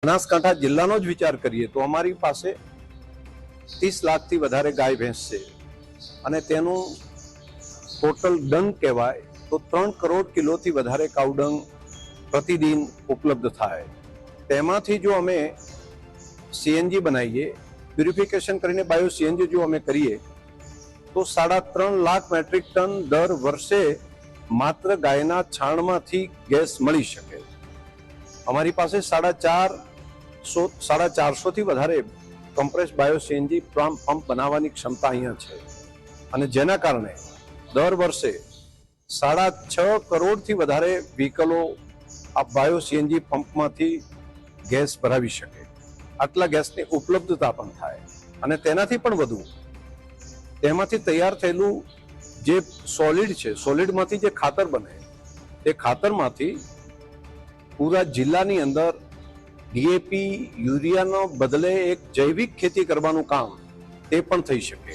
બનાસકાંઠા જિલ્લાનો જ વિચાર કરીએ તો અમારી પાસે 30 લાખથી વધારે ગાય ભેંસ છે અને તેનું ટોટલ ડંગ કહેવાય તો 3 કરોડ કિલોથી વધારે કાઉડંગ પ્રતિદિન ઉપલબ્ધ થાય। તેમાંથી જો અમે સીએનજી બનાવીએ, પ્યુરિફિકેશન કરીને બાયો સીએનજી જો અમે કરીએ તો 3.5 લાખ મેટ્રિક ટન દર વર્ષે માત્ર ગાયના છાણમાંથી ગેસ મળી શકે। અમારી પાસે 450 થી વધારે કમ્પ્રેસ બાયો સીએનજી પંપ બનાવવાની ક્ષમતા અહીંયા છે અને જેના કારણે દર વર્ષે 6.5 કરોડથી વધારે વ્હીકલો આ બાયો સીએનજી પંપમાંથી ગેસ ભરાવી શકે। આટલા ગેસની ઉપલબ્ધતા પણ થાય અને તેનાથી પણ વધુ તેમાંથી તૈયાર થયેલું જે સોલિડ છે, સોલિડમાંથી જે ખાતર બને તે ખાતરમાંથી પૂરા જિલ્લાની અંદર ડીએપી યુરિયાનો બદલે એક જૈવિક ખેતી કરવાનું કામ તે પણ થઈ શકે।